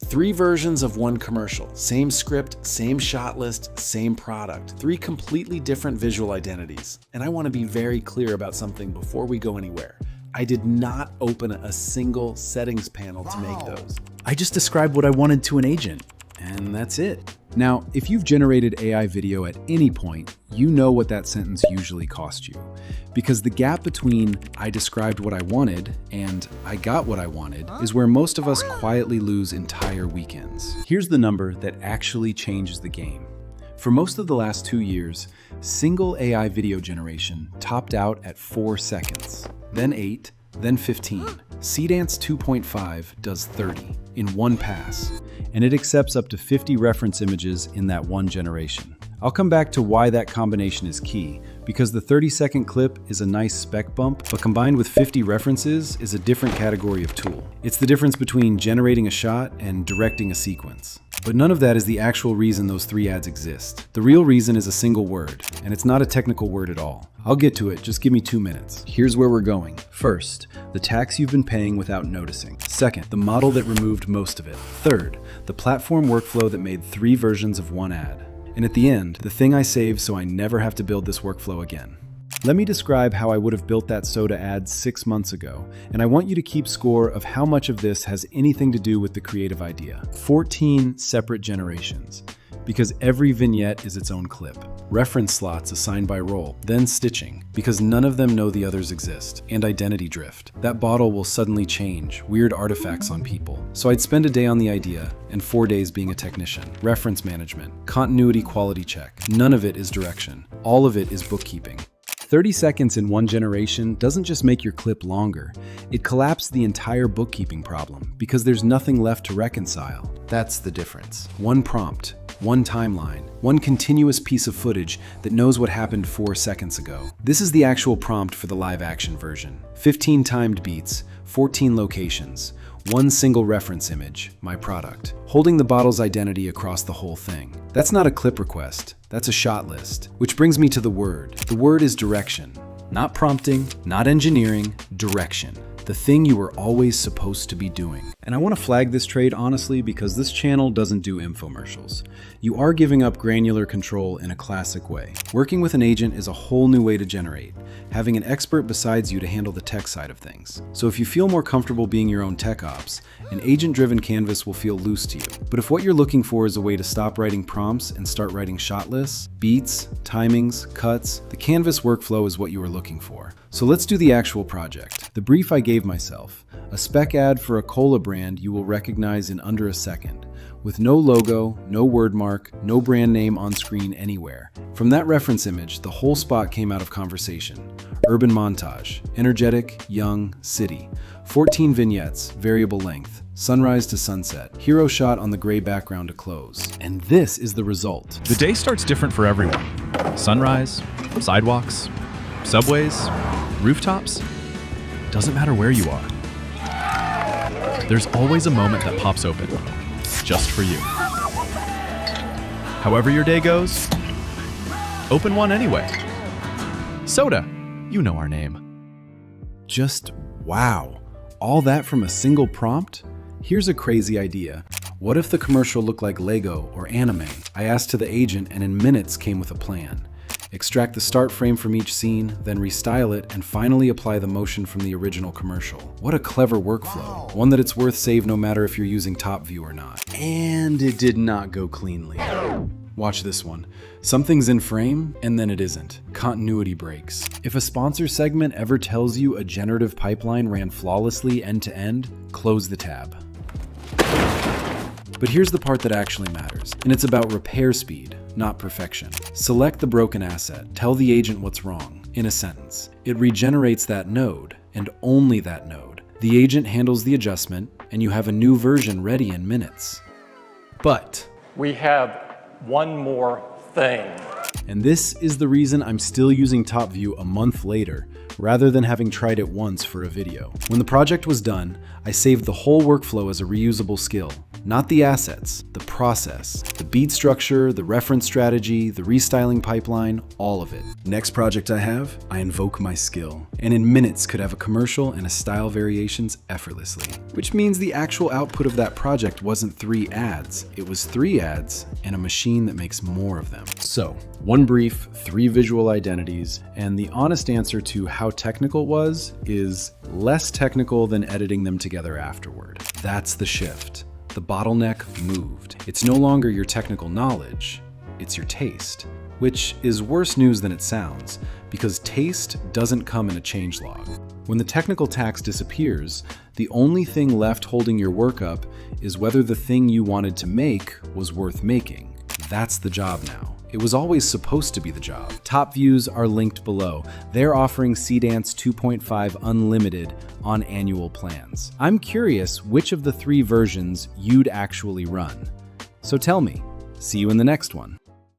3 versions of one commercial. Same script, same shot list, same product. 3 completely different visual identities. And I want to be very clear about something before we go anywhere. I did not open a single settings panel to make those. I just described what I wanted to an agent, and that's it. Now, if you've generated AI video at any point, you know what that sentence usually cost you. Because the gap between I described what I wanted and I got what I wanted is where most of us quietly lose entire weekends. Here's the number that actually changes the game. For most of the last 2 years, single AI video generation topped out at 4 seconds, then 8, then 15. Seedance 2.5 does 30 in one pass, and it accepts up to 50 reference images in that one generation. I'll come back to why that combination is key, because the 30-second clip is a nice spec bump, but combined with 50 references is a different category of tool. It's the difference between generating a shot and directing a sequence. But none of that is the actual reason those 3 ads exist. The real reason is a single word, and it's not a technical word at all. I'll get to it, just give me 2 minutes. Here's where we're going. First, the tax you've been paying without noticing. Second, the model that removed most of it. Third, the platform workflow that made 3 versions of one ad. And at the end, the thing I saved so I never have to build this workflow again. Let me describe how I would have built that soda ad 6 months ago, and I want you to keep score of how much of this has anything to do with the creative idea. 14 separate generations, because every vignette is its own clip. Reference slots assigned by role, then stitching, because none of them know the others exist, and identity drift. That bottle will suddenly change, weird artifacts on people. So I'd spend a day on the idea, and 4 days being a technician. Reference management, continuity quality check. None of it is direction. All of it is bookkeeping. 30 seconds in one generation doesn't just make your clip longer, it collapsed the entire bookkeeping problem because there's nothing left to reconcile. That's the difference. One prompt, one timeline, one continuous piece of footage that knows what happened 4 seconds ago. This is the actual prompt for the live action version. 15 timed beats, 14 locations, one single reference image, my product, holding the bottle's identity across the whole thing. That's not a clip request, that's a shot list. Which brings me to the word. The word is direction. Not prompting, not engineering, direction. The thing you were always supposed to be doing. And I want to flag this trade honestly because this channel doesn't do infomercials. You are giving up granular control in a classic way. Working with an agent is a whole new way to generate, having an expert besides you to handle the tech side of things. So if you feel more comfortable being your own tech ops, an agent-driven canvas will feel loose to you. But if what you're looking for is a way to stop writing prompts and start writing shot lists, beats, timings, cuts, the canvas workflow is what you are looking for. So let's do the actual project. The brief I gave myself, a spec ad for a cola brand you will recognize in under a second, with no logo, no word mark, no brand name on screen anywhere. From that reference image, the whole spot came out of conversation. Urban montage, energetic, young, city. 14 vignettes, variable length, sunrise to sunset, hero shot on the gray background to close. And this is the result. The day starts different for everyone. Sunrise, sidewalks, subways, rooftops. Doesn't matter where you are. There's always a moment that pops open, just for you. However your day goes, open one anyway. Soda, you know our name. Just wow. All that from a single prompt? Here's a crazy idea. What if the commercial looked like Lego or anime? I asked to the agent and in minutes came with a plan. Extract the start frame from each scene, then restyle it, and finally apply the motion from the original commercial. What a clever workflow. One that it's worth save no matter if you're using TopView or not. And it did not go cleanly. Watch this one. Something's in frame, and then it isn't. Continuity breaks. If a sponsor segment ever tells you a generative pipeline ran flawlessly end to end, close the tab. But here's the part that actually matters, and it's about repair speed, not perfection. Select the broken asset, tell the agent what's wrong, in a sentence. It regenerates that node, and only that node. The agent handles the adjustment, and you have a new version ready in minutes. But we have one more thing. And this is the reason I'm still using TopView a month later, rather than having tried it once for a video. When the project was done, I saved the whole workflow as a reusable skill. Not the assets, the process, the beat structure, the reference strategy, the restyling pipeline, all of it. Next project I have, I invoke my skill, and in minutes could have a commercial and a style variations effortlessly. Which means the actual output of that project wasn't 3 ads, it was 3 ads and a machine that makes more of them. So, 1 brief, 3 visual identities, and the honest answer to how technical it was is less technical than editing them together afterward. That's the shift. The bottleneck moved. It's no longer your technical knowledge, it's your taste. Which is worse news than it sounds, because taste doesn't come in a changelog. When the technical tax disappears, the only thing left holding your work up is whether the thing you wanted to make was worth making. That's the job now. It was always supposed to be the job. TopViews are linked below. They're offering Seedance 2.5 Unlimited on annual plans. I'm curious which of the 3 versions you'd actually run. So tell me. See you in the next one.